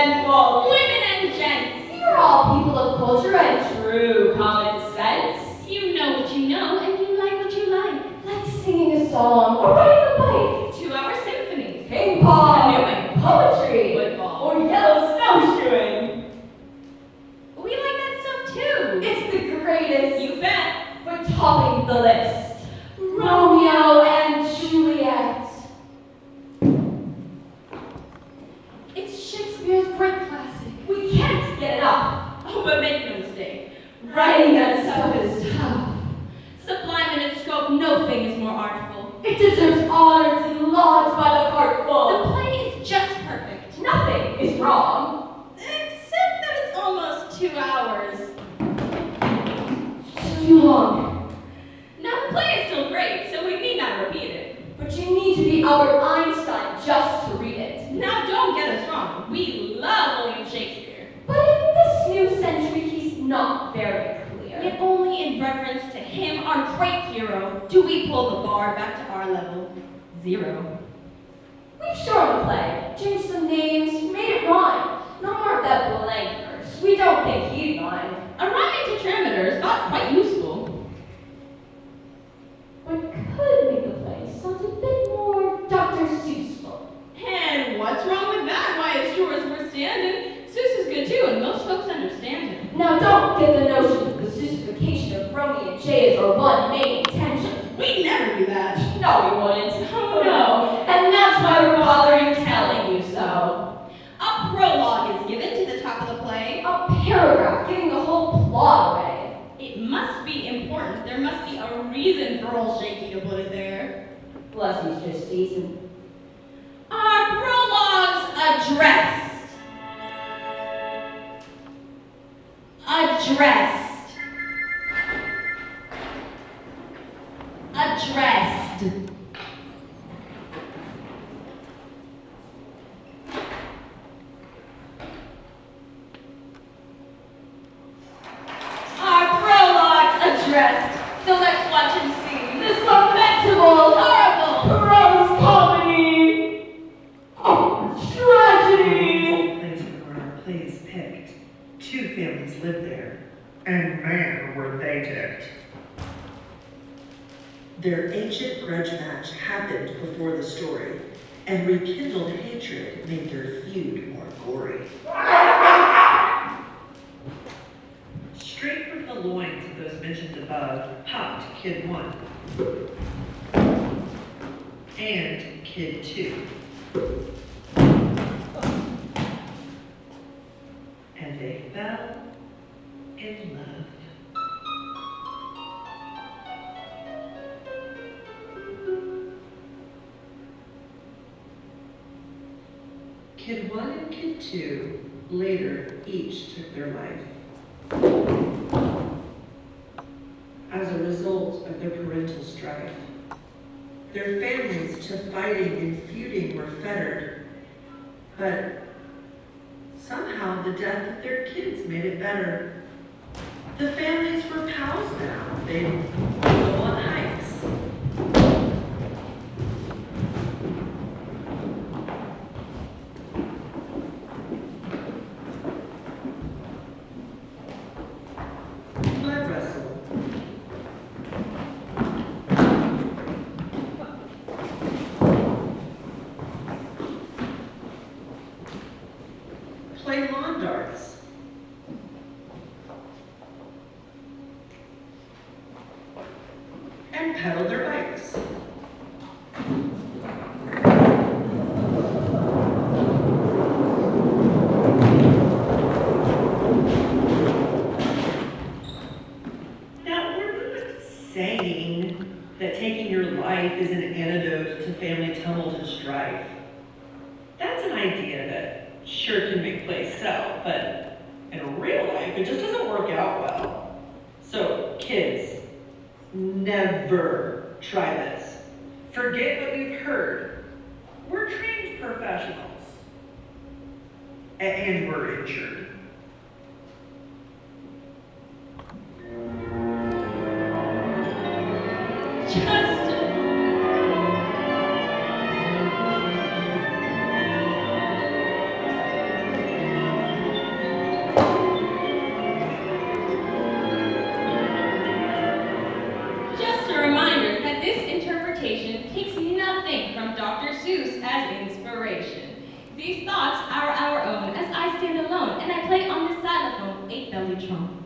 gentle. Women and gents. You're all people of culture and true common sense. You know what you know, and you like what you like. Like singing a song, or riding a bike. 2-hour symphonies. Ping pong. Canoeing. Poetry. Football. Or yellow snowshoeing. We like that stuff too. It's the greatest. You bet. We're topping the list. Romeo and Juliet. It's Shakespeare's great classic. We can't get enough. Oh, but make no mistake. Writing that stuff is tough. Sublime in its scope, no thing is more artful. It deserves honors and lauds by the heartful. The play is just perfect. Nothing is wrong. Except that it's almost 2 hours. Too long. Now, the play is still great, so we need not repeat it. But you need to be Albert Einstein just to read it. Now, don't get us wrong. We love William Shakespeare. But in this new century, he's not very clear. Yet only in reference to him, our great hero, do we pull the bar back to our level. 0. We've shortened the play, changed some names, made it rhyme. No more of that blank verse. We don't think he'd mind. A rhyming tetrameter is not quite useful. But could make the play sound a bit more Dr. Seussful. And what's wrong with that? Why, it's sure as we're standing. Seuss is good too, and most folks understand him. Now don't get the notion that the Seussification of Romeo and J is our one main intention. We'd never do that. No, we wouldn't. Oh no. And that's why we're bothering telling you so. A prologue is given to the top of the play. A paragraph giving the whole plot away. It must be important. There must be a reason for old Shaky to put it there. Bless he's just decent. Our prologue's addressed. Addressed. Addressed. Our prologue's addressed. So let's watch and see This lamentable, horrible gross comedy. Tragedy. Places where our plays picked. 2 families lived there, and man, were they ticked. Their ancient grudge match happened before the story, and rekindled hatred made their feud more gory. Straight from the loins of those mentioned above popped Kid 1 and Kid 2. And they fell in love. Kid 1 and Kid 2 later each took their life as a result of their parental strife. Their families to fighting and feuding were fettered, but somehow the death of their kids made it better. The families were pals now. They'd go on hikes. Blood wrestle. Play lawn darts. And pedal their bikes. Now, we're not saying that taking your life is an antidote to family tumult and strife. That's an idea that sure can make plays sell, but in real life, it just doesn't work out well. So, kids, never try this. Forget what you've heard. We're trained professionals. And we're insured. Justin. Zeus as inspiration. These thoughts are our own as I stand alone and I play on this xylophone 8-belly trump.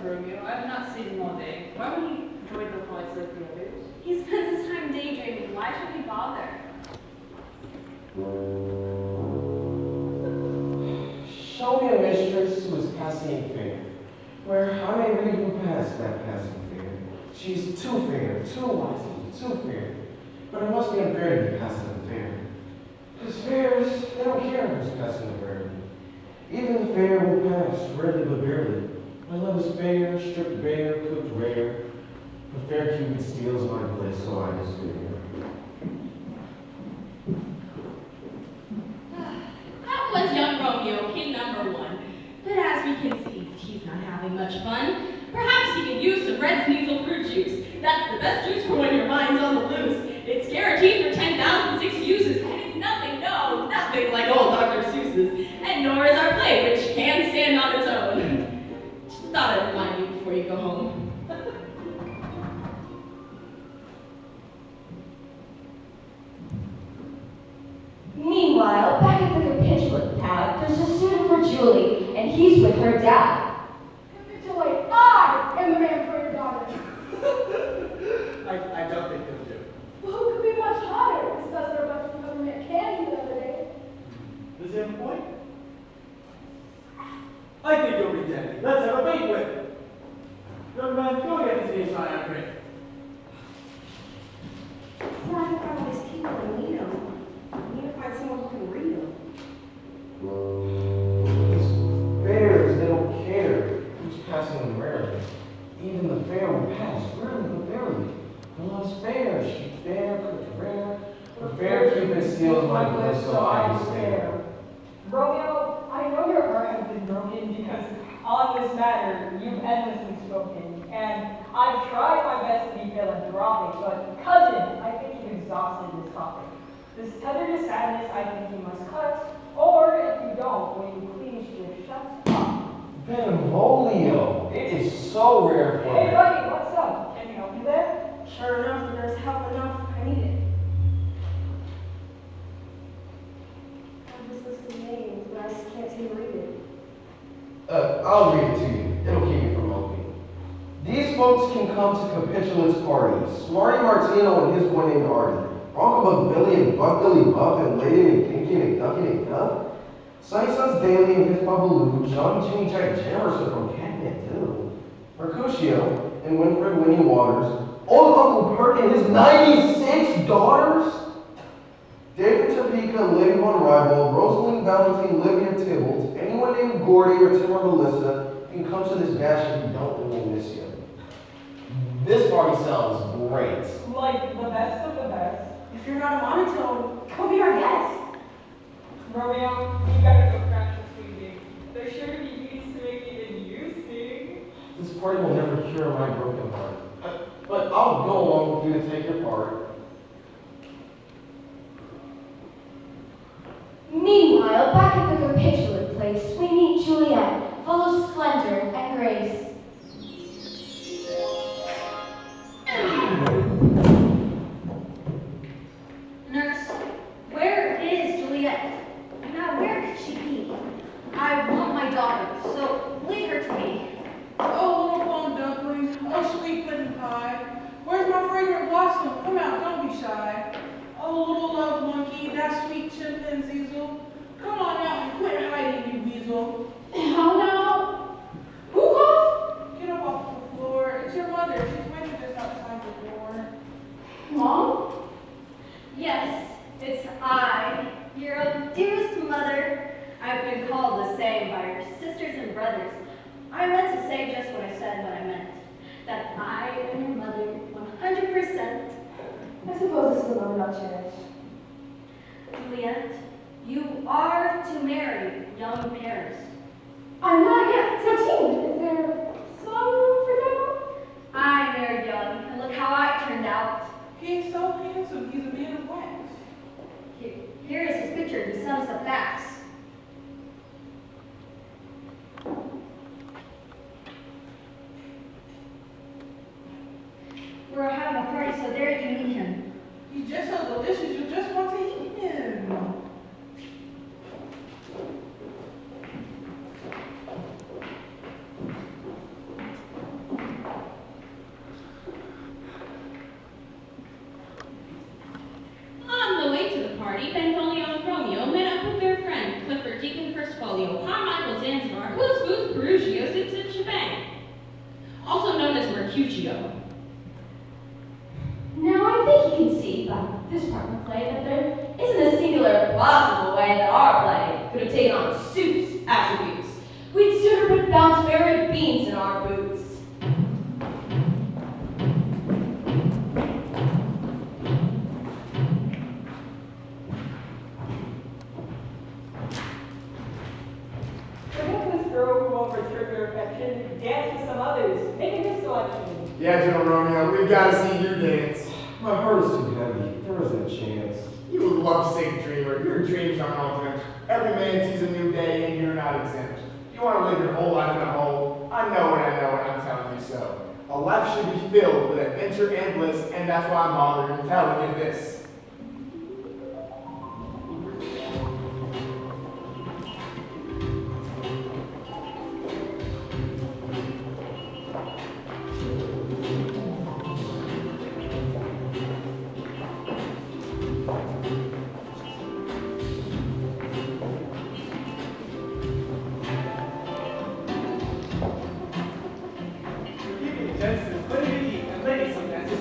Romeo. I have not seen him all day. Why would he join the fights like the others? He spends his time daydreaming. Why should he bother? Show me a mistress who is passing fair, where I may read who passed that passing fair. She is too fair, too wise, too fair. But it must be unfair to be passing unfair. Because fairs, they don't care who's passing unfairly. Even the fair will pass, rarely but barely. My love is fair, stripped bare, cooked rare. But fair Cupid steals my bliss, so I despair. That was young Romeo, king number one. But as we can see, he's not having much fun. Perhaps he could use some red sneasel fruit juice. That's the best juice for when your mind's on the loose. It's guaranteed for 10,006 uses, and it's nothing, no, nothing like old Dr. Seuss's. And nor is our play, which can stand on its own. Just thought I'd remind you before you go home. Meanwhile, back at the capitulate pad, there's a student for Julie, and he's with her dad. Capitulate, I am the man for your daughter. I don't think they'll do. Well, who could be much hotter? Discussed their bunch of government candy the other day. Does he have a point? I think you'll be dead. Let's have a banquet. Young man, go get his knees high on drink. It's not to find all these people I need them. I need to find someone who can read them. These fairs, they don't care who's passing them rarely. Even the fair will pass, rarely but barely. My love's fair, she's fair, cooked rare. But fair Cupid steals my bliss, so I despair. Romeo, I know your heart has been broken because on this matter you've endlessly spoken, and I've tried my best to be philanthropic, but cousin, I think you've exhausted this topic. This tether to sadness I think you must cut, or if you don't, will you please just shut up? Benvolio, it is so rare for Hey me. buddy, what's up? Can we help you there? Sure enough, when there's help enough, I need it. I have this list of names, but I just can't seem to read it. I'll read it to you. It'll keep me from hoping. These folks can come to Capitulate's party. Smarty Martino and his boy named Artie. Bronco Billy and Buck Billy Buff and Lady McDinky McDucky McDuck. Sunny Sons Daily and his Babaloo. Johnny Jimmy Jack Jamerson from Kathmandu. Mercutio and Winfred Winnie Waters. Old Uncle Perk and his 96 daughters. David Topeka, Lady Von Rival, Rosalind Valentine, Livia Tybalt, anyone named Gordy or Tim or Melissa can come to this bash if you don't, and we'll miss you. This party sounds great. Like the best of the best. If you're not a monotone, come be our guest. Romeo, you gotta go practice singing. There's sure to be beauties to make even you sing. This party will never cure my broken heart. But I'll go along with you to take your part. Meanwhile, back at the Capitulate place, we meet Juliet, full of splendor and grace. Nurse, where is Juliet? Now, where could she be? I want my daughter, so leave her to me. Oh, little bone dumpling. Oh, sweet pudding pie. Where's my fragrant blossom? Come out, don't be shy. Oh, little love monkey, that sweet chimpanzeezel. Come on out and quit hiding, you weasel. Oh no. Who calls? Get up off the floor. It's your mother. She's waiting just outside the door. Mom? Yes, it's I, your own dearest mother. I've been called the same by your sisters and brothers. I meant to say just what I said, what I meant. That I am your mother, 100%. I suppose this is a moment I'll cherish. Juliet, you are to marry young pairs. I'm not yet 17. Is there some room for that? I married young, and look how I turned out. He's so handsome. He's a man of wax. Here is his picture to sums up facts. We're having a party, so there you can meet him. He's just so delicious. You just want to eat him. On the way to the party, Benvolio and Romeo met up with their friend, Clifford Deacon First Folio, Carmichael Zanzibar, Who's Who's Perugio, Sits and Shebang, also known as Mercutio. Now, I think you can see by this part of the play that there isn't a singular plausible way that our play could have taken on Suits attributes. We'd sooner put bounce berry beans in our boots. Forget this girl who won't return your affection. Dance with some others. Make a new selection. Yeah, General Romeo, we've got to see you dance. My heart is too heavy. There isn't a chance. You lovesick dreamer. Your dreams aren't all dreams. Every man sees a new day and you're not exempt. You want to live your whole life in a hole? I know and I'm telling you so. A life should be filled with adventure and bliss, and that's why I'm bothered and telling you this.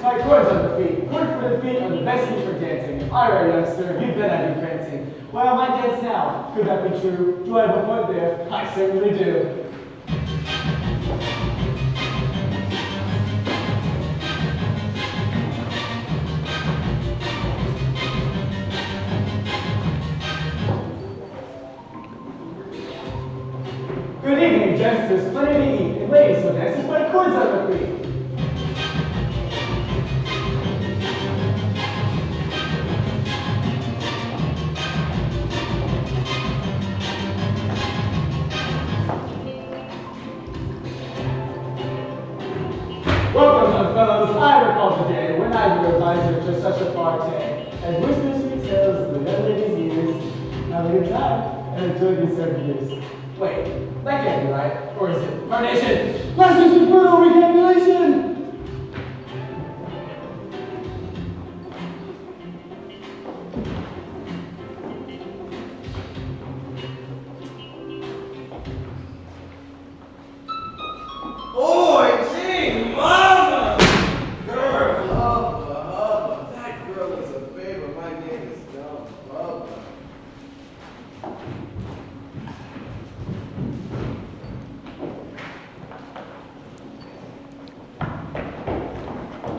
My chords on the feet. Chords for the feet are the best thing for dancing. All right, youngster, you bet I do fencing. Well, my dance now. Could that be true? Do I have a point there? I certainly do. Good evening, gents. There's plenty to eat. And ladies, so dance is my chords on the feet. Welcome, young fellows. I recall the day when I realized just such a party. And whispers sweet tales the young lady's ears. Now we can try and enjoy these 7 years. Wait, that can't be right. Or is it? Carnation! Let's do some brutal recalculation!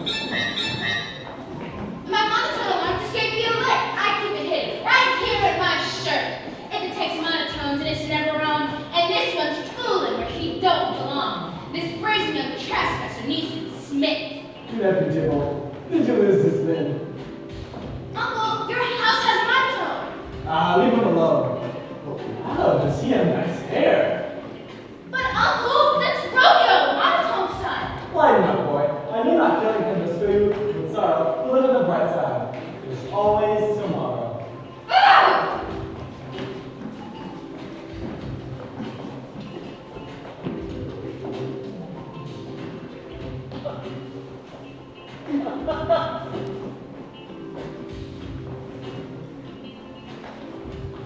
My monotone alarm just gave me the alert. I keep it hidden right here in my shirt. It detects monotones and it's never wrong. And this one's fooling where he don't belong. This brazen young trespasser needs to be smitten. Good afternoon, Tibble. Did you lose this man? Uncle, your house has monotone. Leave him alone. Wow, does he have nice hair? But Uncle, that's Romeo, monotone's son. Lighten up, boy. I knew not killing him was food with sorrow, but look on the bright side. There's always tomorrow. Ah!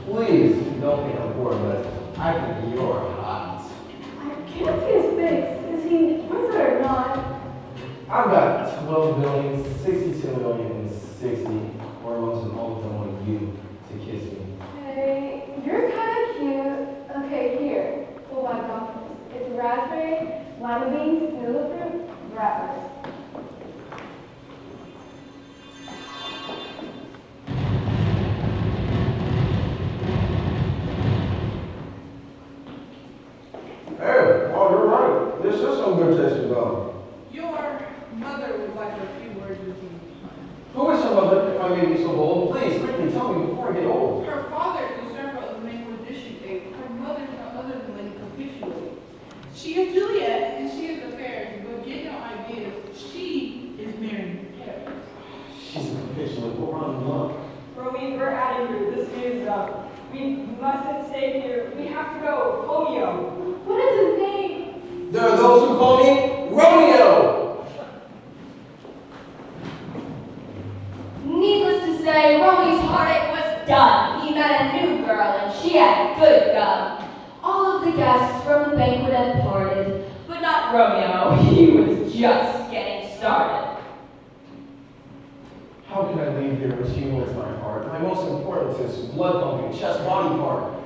Please, don't think I'm bored, but I think you're hot. I can't see his face. Is he with her or not? I've got 12 billion, 62 million, 60 hormones, and all of them want you to kiss me. Hey, you're kind of cute. Okay, here. Pull my dumplings. It's raspberry, lima beans, vanilla fruit, wrappers. Hey, oh, you're right. This is some good tasting gum. Your mother would like a few words with you. Who is your mother, if I may be so bold? Please, quickly tell me before I get old. Her father is usurper of the Maywood District 8. Her mother is no other than Lady Captions. She is Juliet, and she is the fairest, but get no ideas. She is marrying Paris. She's a capitulate. We're on luck. Romeo, we're out of here. This is up. We mustn't stay here. We have to go. Romeo. What is his name? There are those who call me Romeo! Needless to say, Romy's heartache was done. He met a new girl and she had good gum. All of the guests from the banquet had parted, but not Romeo. He was just getting started. How can I leave here when she holds my heart? My most important is blood pumping, chest, body part.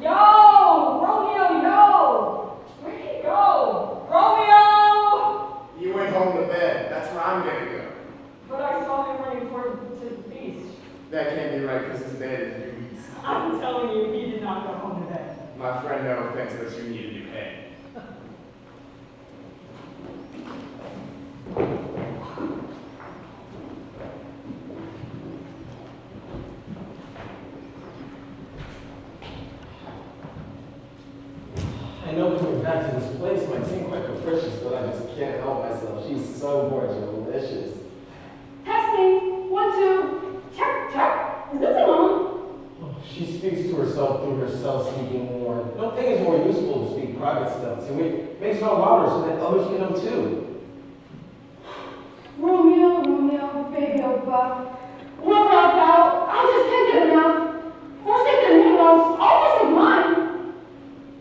Yo! Romeo, yo! Where'd he go? Romeo! He went home to bed. That's where I'm gonna go. But I saw him running toward to the beast. That can't be right because his bed is due east. I'm telling you, he did not go home to bed. My friend, no offense, but you need a new head. I know coming back to this place might seem quite capricious, but I just can't help myself. She's so gorgeous, delicious. Testing. 1, 2. Check, check. Is this alone? She speaks to herself through herself speaking more. No thing is more useful to speak private stuff to. It makes it all louder so that others can know too. Romeo, Romeo, baby old buff. Look up out. I just can't get enough. Forsake their neighbors. I'll forsake mine.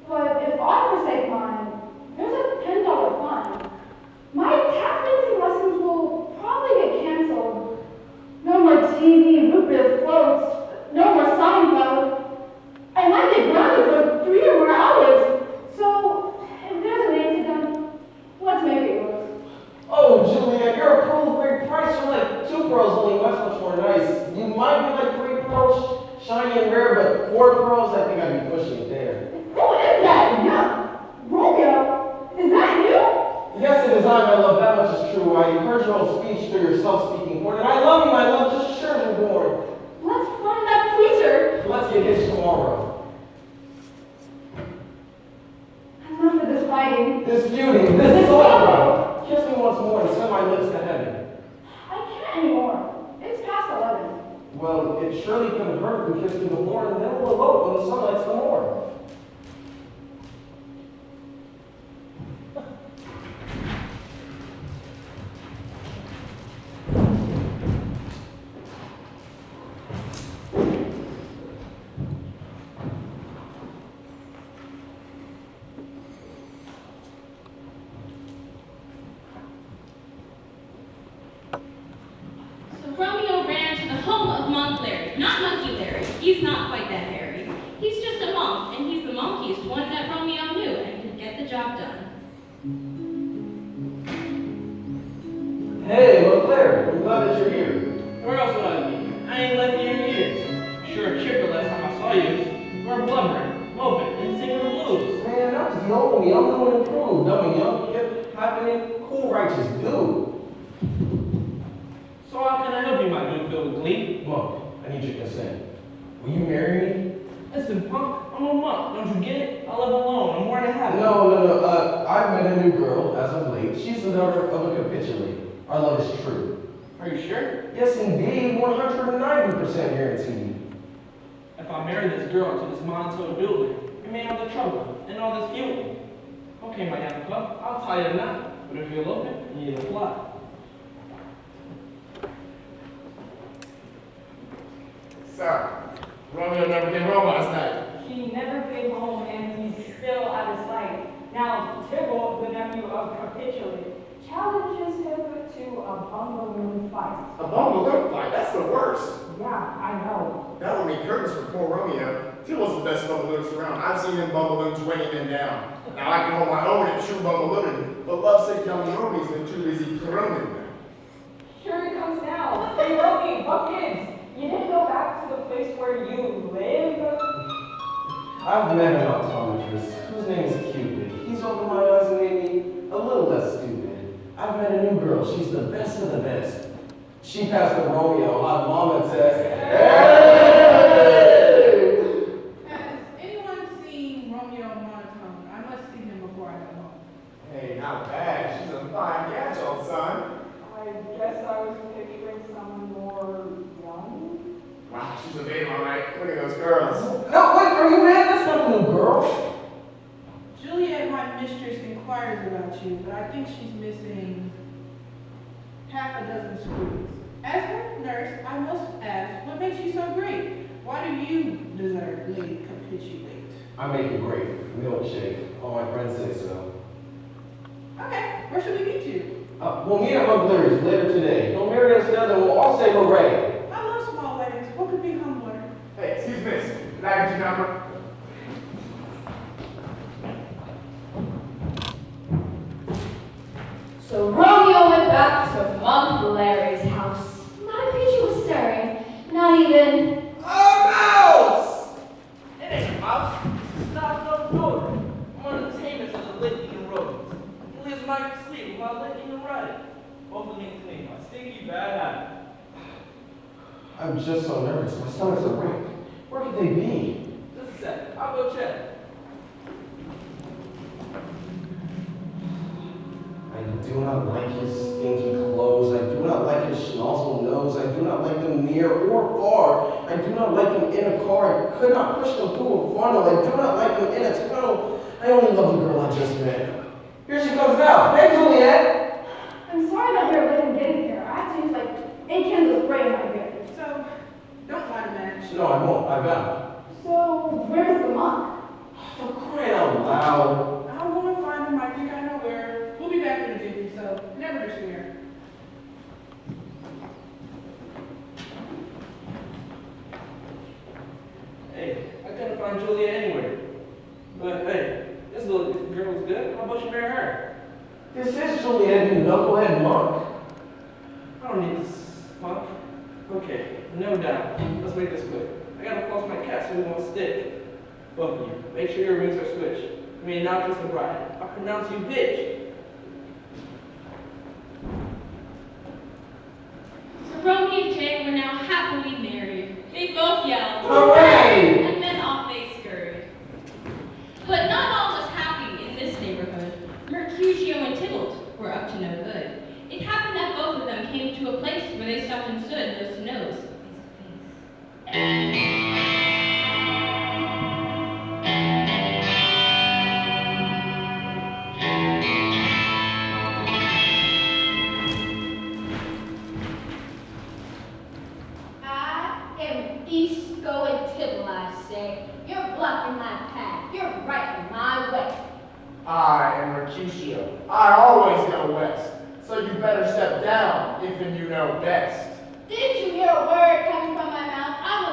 But if I forsake mine, there's a $10 fine. My tap dancing lessons will probably get canceled. No more TV, root beer floats. No more Seinfeld. I might get grounded for 3 or more hours. So, if there's an antidote, let's make it yours. Oh, Juliet, your pearl great price are like 2 pearls, only much, much more nice. You might be like 3 pearls, shiny and rare, but 4 pearls, I think I'd be pushing it there. Who is that? Yeah. Romeo, is that you? Yes, it is I, my love, that much is true. I heard your old speech through your self-speaking horn, and I love you, my love, just as sure as you're born. Let's find that preacher. Let's get hitched tomorrow. Enough of this fighting. This beauty, this sorrow. Kiss me once more and send my lips to heaven. I can't anymore. It's past 11. Well, it surely couldn't hurt if we kissed through the horn, and then we'll elope when the sun lights the morn. So Romeo ran to the not Monkey Larry. He's not quite that hairy. He's just a monk, and he's the monkiest one that Romeo knew and could get the job done. Hey, look, Larry. I'm glad that you're here. Where else would I be? I ain't left you in years. Sure, chick the last time I saw you. You were blubbering, moping, and singing the blues. Man, that was the old me. I'm new and improved. I'm a young, hip, happening, cool, righteous dude. So how can I help you, my dude filled with glee? Monk, I need your consent. Will you marry me? Listen, punk, I'm a monk. Don't you get it? I live alone. I'm more than happy. No. I've met a new girl as of late. She's the daughter of a capitulate. Our love is true. Are you sure? Yes, indeed. 190% guaranteed. If I marry this girl to this monotone builder, you may have the trouble and all this feeling. Okay, my young pup, I'll tie you a knot. But if you'll open, you need a plot. So, Romeo never came home last night. He never came home and he's still out of sight. Now, Tybalt, the nephew of Capitulate, challenges him to a bungalow fight. A bungalow fight? That's the worst. Yeah, I know. That would be curtains for poor Romeo. Tibble's the best bungaloonist around. I've seen him bungaloon 20 men down. Now I can hold my own at true bungaloon, but lovesick young Romy's been too busy crooning. Here he comes now. Hey, Romy, what kids? You didn't go back to the place where you live? I've met an optometrist whose name is Cupid. He's opened my eyes and made me a little less stupid. I've met a new girl. She's the best of the best. She passed the Romeo hot mama test. Hey! Has anyone seen Romeo monotone? I must see him before I go home. Hey, not bad. She's a fine catch, old son. I guess I was picturing someone more young. Wow, she's a babe, all right. Look at those girls. No, wait, are you mad? That's not a new girl. Juliet, my mistress, inquires about you, but I think she's missing half a dozen screws. As her nurse, I must ask, what makes you so great? Why do you deserve Lady Capitulate? I make a great milkshake. All my friends say so. Okay, where should we meet you? We'll meet at Humbler's later today. He'll marry us there, then we'll all say hooray. I love small weddings. What could be humbler? Hey, excuse me. Can I get your number? So Romeo went back to Monk Larry's house. Not a creature was stirring. Not even... A mouse! It ain't a mouse. It's not no door. One of the tamers of the licking and rodents. He lives night and sleep while licking and riding. Both of them clean. A stinky bad habit. I'm just so nervous. My stomach's a wreck. Where could they be? Just a sec. I'll go check. I do not like his stinky clothes. I do not like his schnozzle nose. I do not like them near or far. I do not like them in a car. I could not push them through a funnel. I do not like them in a tunnel. I only love the girl I just met. Here she comes now. Hey, Juliet! I'm sorry that we were late in getting here. I had to use like 8 cans of spray in my beard. So, don't try to manage. No, I won't. I vow. So, where's the monk? For crying out loud. I'm going to find him. I think I know where. We'll be back in a jiffy, so never despair. Hey, I couldn't find Juliet anywhere. But hey, this little girl's good. How about you marry her? This is Juliet, you knucklehead monk. I don't need this punk. Okay, no doubt. Let's make this quick. I gotta floss my cat so we won't stick. Both of you, make sure your rings are switched. I mean, not just the bride. I'll pronounce you bitch. So Romeo and Jane were now happily married. They both yelled, "Hooray!" And then off they scurried. But not all was happy in this neighborhood. Mercutio and Tybalt were up to no good. It happened that both of them came to a place where they stopped and stood nose to nose, face to face. I am Mercutio. I always go west. So you better step down if and you know best. Didn't you hear a word coming from my mouth? I'm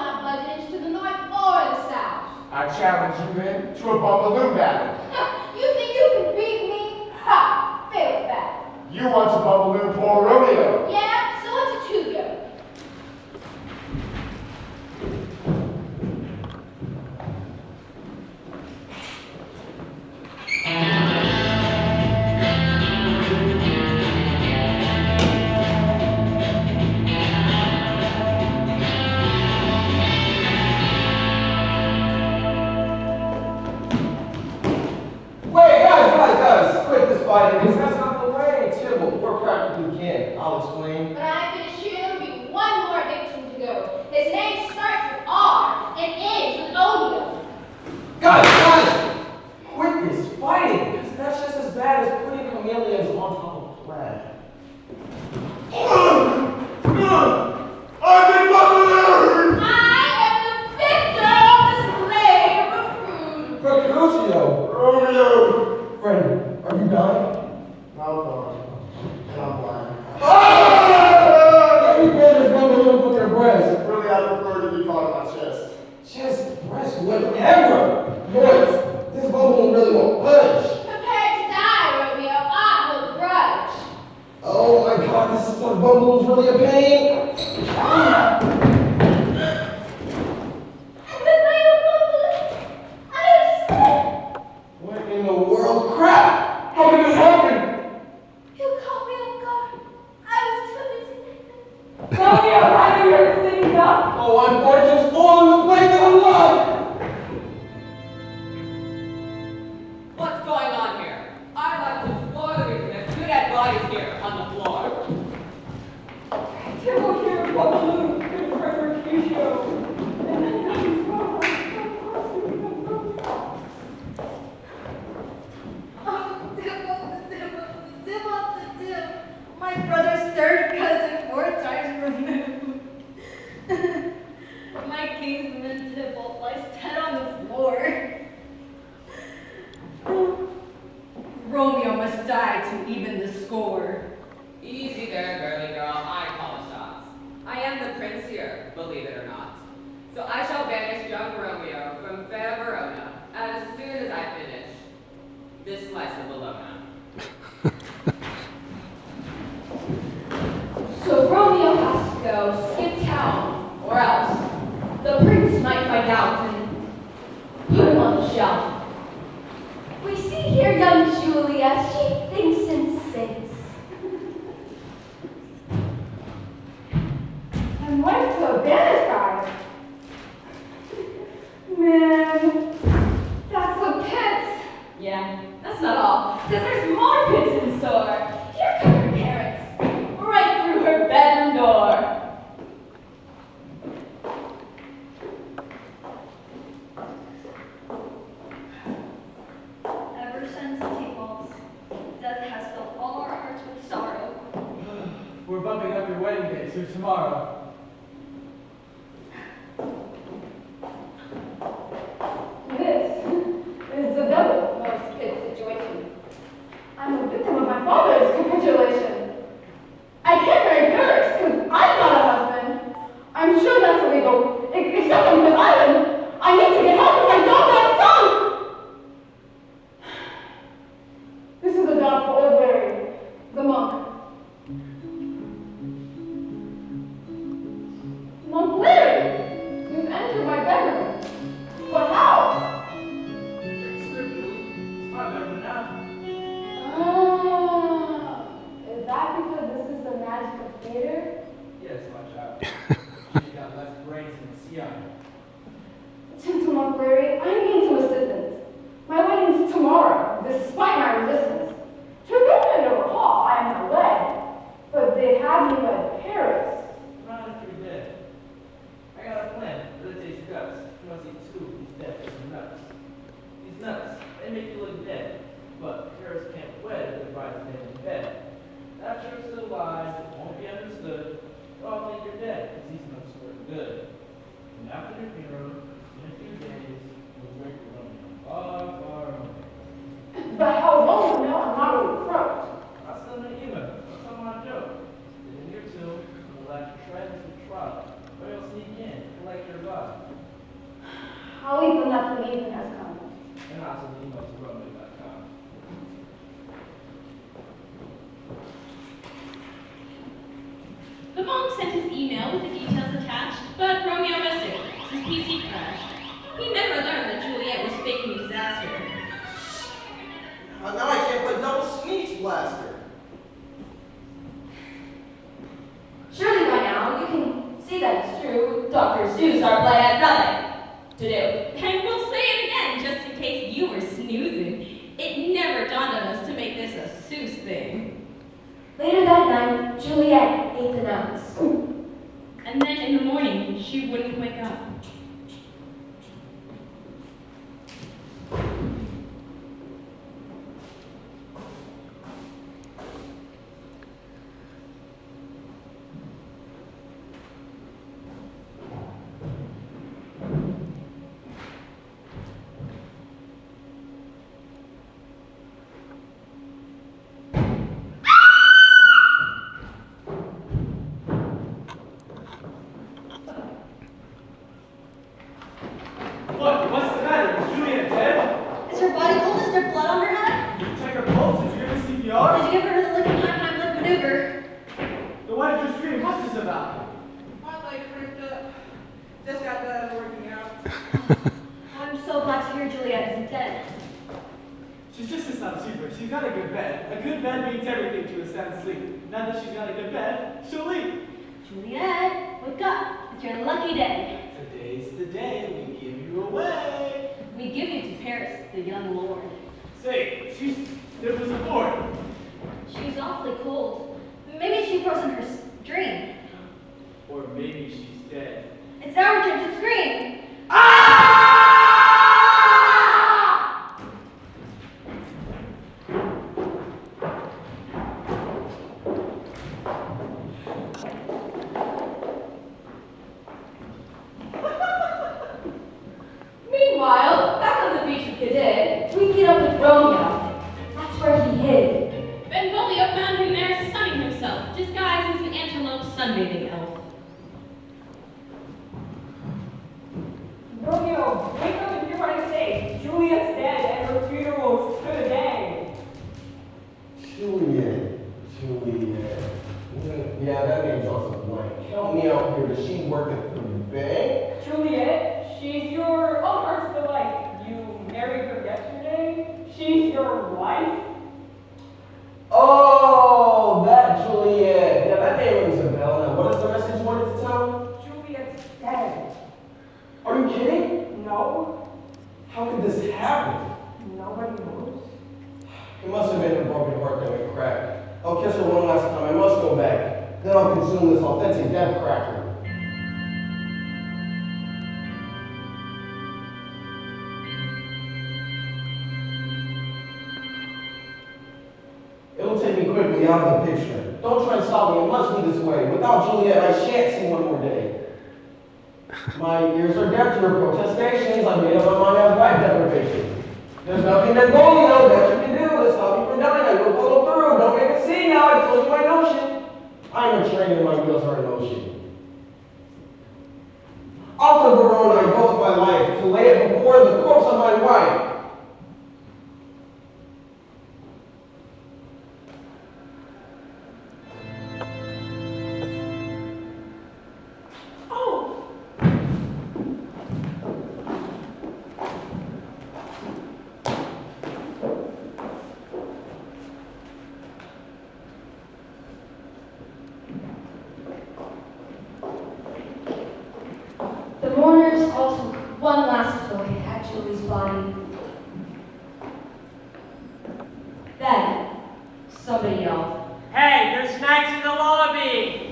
I challenge you then to a bumbaloo battle. You think you can beat me? Ha! Fail that. You want to bumbaloo poor Romeo. Yeah, so what's a two-go? Wait, guys, quit this fighting, because that's not the way. Tibble, we're practically kin. I'll explain. But I can assure you there'll be one more victim to go. His name starts with R and ends with Odeo. Guys! Quit this fighting, because that's just as bad as putting chameleons on top of plaid. I've been bumbalooed! I am the victor of the slave of food. Mercutio! Romeo! Friend, are you dying? Mouth on. And I'm blind. Every man is bumbaloo with their breast. Really, I prefer to be caught in my chest. Chest, breast, whatever. Boys, this bumbaloo really won't budge. Prepare to die, Romeo. I hold a grudge. Oh my god, this is what bumbaloo's really a pain. What in the world? Crap! How did this happen? You caught me off guard. I was too busy. Romeo, why are you sitting up? Oh, I'm gorgeous, full in the plate that I love. What's going on here? I'd like to explore the reason there's two dead bodies here on the floor. Tibble here, bumbaloo, good for Mercutio. And then My brother's third cousin, 4 times removed. My kinsman Tibble lies dead on the floor. Romeo must die to even the score. Easy there, girly girl. I call the shots. I am the prince here, believe it or not. So I shall banish young Romeo from fair Verona as soon as I finish this slice of Bologna. So Romeo has to go skip town, or else the prince might find out and put him on the shelf. We see here young Juliet, she thinks and sings. And what's to a banished guy? Man, that's a pit. Yeah, that's not all, because there's more pits in store. Here come her parents, right through her bedroom door. Ever since T-Balls, death has filled all our hearts with sorrow. We're bumping up your wedding day to tomorrow. This is the double most pit situation. I'm a victim of my father's capitulation. I can't marry Paris because I'm not a husband. I'm sure that's illegal, except on this island. I need to get help because I don't have a son. This is a job for old Larry, the monk. Monk Larry, you've entered my bedroom. But how? Ah, is that because this is the magic of theater? Yes, my child. She's got less brains than Sienna. Gentleman Larry, I need some assistance. My wedding's tomorrow, despite my resistance. To Romeo and recall, I am not wed, but they have me wed Paris. Not if you're dead. I got a plan, but it takes guts. You must see two of these dead as nuts. These nuts, they make you look dead, but Paris can't wed if the bride's dead in bed. That truth's still lies, it won't be understood. They all think you're dead, because these nuts were good. And after your funeral, in a few days, you'll break the Romeo. Far, far away. But how long from now I'm not really croaked? I'll send an email. That's not my joke. Then in your tomb, we'll let you shreds and trot. Or you'll sneak in, collect your body. I'll eat them that the evening has come. And also the email to Romeo.com. The monk sent his email with the details attached, but Romeo missed it. His PC crashed. He never learned that Juliet was faking disaster. Now I can't play double sneaks blaster. Surely by now you can see that it's true. Dr. Seuss, our play has nothing to do. And we'll say it again, just in case you were snoozing. It never dawned on us to make this a Seuss thing. Later that night, Juliet ate the nuts. And then in the morning, she wouldn't wake up. What? What's the matter? Is Juliet dead? Is her body cold? Is there blood on her head? Did you check her pulse? Did you give her Did CPR? you give her the licking time lip maneuver? Then why did you scream? What's this about? My leg cramped up. Just got done working out. I'm so glad to hear Juliet isn't dead. She's just a sleeper. She's got a good bed. A good bed means everything to a sound sleep. Now that she's got a good bed, she'll leave. Juliet, wake up. It's your lucky day. Today's the day we give you away. We give you to Paris, the young lord. Say, there was a board. She's awfully cold. Maybe she froze in her dream. Or maybe she's dead. It's our turn to scream. Meanwhile, back on the beach with Cadet, we meet up with Romeo. That's where he hid. Benvolio found him there sunning himself, disguised as an antelope sunbathing elf. Romeo, wake up and hear what I say. Juliet's dead and her funeral's today. Juliet. Yeah, that name's also blank. Help me out here. Does she work at the bank? Juliet, she's your, oh, heart's delight. You married her yesterday? She's your wife? Oh, that Juliet. Yeah, that name rings a bell. Now, what is the message you wanted to tell? Juliet's dead. Are you kidding? No, How could this happen? nobody knows. It must have been her broken heart that went cracked. I'll kiss her one last time. I must go back. Then I'll consume this authentic death cracker. It'll take me quickly out of the picture. Don't try and stop me. It must be this way. Without Juliet, I shan't see one more day. My ears are deaf to her protestations. I made up my mind on life deprivation. There's nothing that Golio that you can do to stop me from dying. I will follow through. Don't make a scene now. I told you my notion. I'm a train and my wheels are in motion. Out to Verona I go with my life to lay it before the corpse of my wife. The mourners all took one last look at Julie's body. Then, somebody yelled, Hey, there's snacks in the lobby!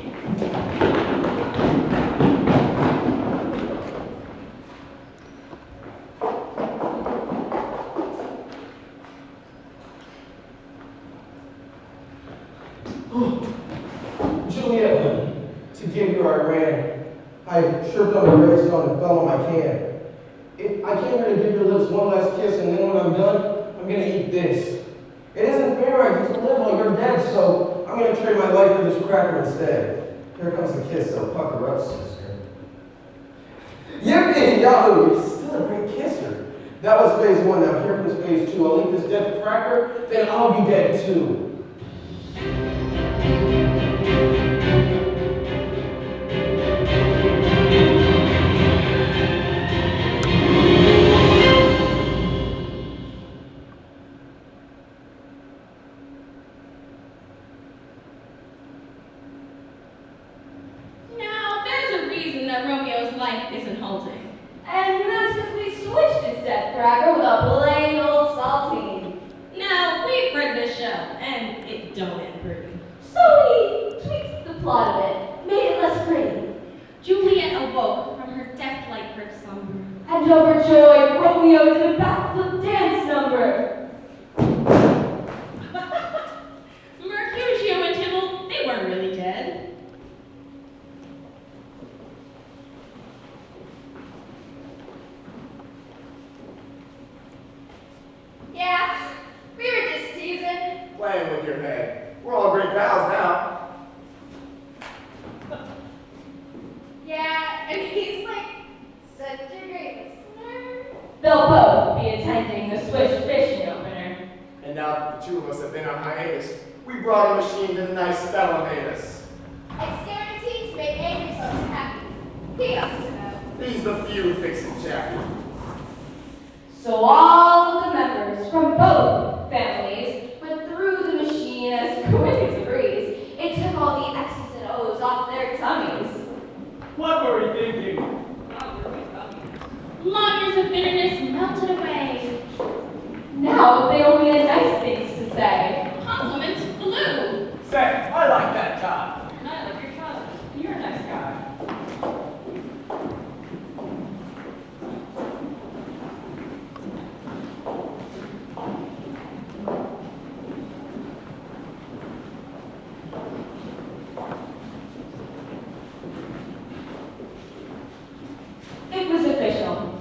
Juliet, honey, to give you I ran. I tripped on the gravestone and fell on my can. I came here to give your lips one last kiss, and then when I'm done, I'm gonna eat this. It isn't fair I get to live while you're dead, so I'm gonna trade my life for this cracker instead. Here comes the kiss, so pucker up, sister. Yippee, yahoo! You're still a great That was phase 1, now here comes phase 2. I'll link this dead cracker, then I'll be dead too. Now, there's a reason that Romeo's life isn't halting. And that's because we switched his death cracker with a plain old saltine. Now, we've read this show, and it don't end pretty. So we tweaked the plot a bit, made it less pretty. Juliet awoke from her death-like grip slumber. And overjoyed, Romeo did a backflip dance number. Mercutio and Tybalt, they weren't really dead. Yeah, we were just teasing. Playing with your head. We're all great pals now. Yeah, and he's like such a great listener. They'll both be attending the Seussification opener. And now that the two of us have been on hiatus, we brought a machine that a nice fella made us. It's guaranteed to make Avery so happy. He has to know. He's the feud fixing Jackie. So all of the members from both families went through the machine as quick as a breeze. It took all the X's and O's off their tummies. What were we thinking? Long years of bitterness melted away. Now they only had nice things to say. Compliments flew. Say, I like that guy. And I like your cousin. You're a nice guy. It was official.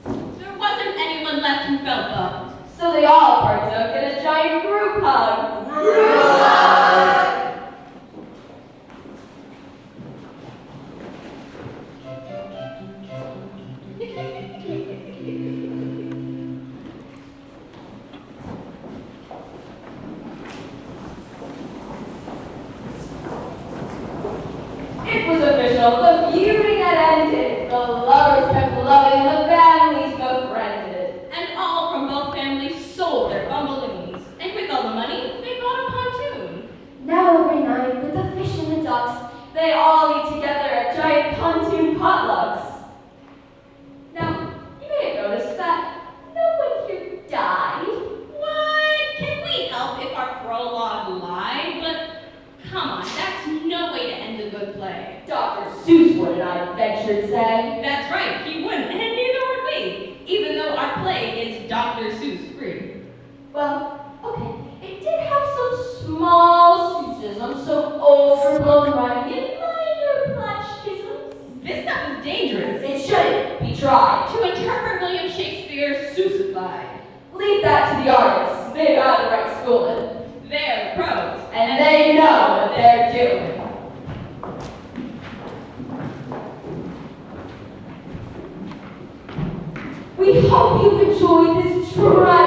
There wasn't anyone left who felt loved. So they all partook in a giant group hug. It was official. The feuding had ended. The lovers kept loving. The families befriended. And all from both families sold their bumbleloons. And with all the money, they bought a pontoon. Now every night, with the fish and the ducks, they all eat together at giant pontoon potlucks. Now, you may have noticed that no one here died. What? Can we help if our prologue lied? But come on, that's no way to end a good play. Dr. Seuss would, I venture to say. That's right, he wouldn't, and neither would we, even though our play is Dr. Seuss free. Well, okay, it did have some small Seussisms, some overblown rhyming, and minor plot schisms. This stuff is dangerous. It shouldn't be tried. To interpret William Shakespeare Seussified. Leave that to the artists. They've got the right schooling. They're the pros. And they know what they're doing. We hope you enjoyed this try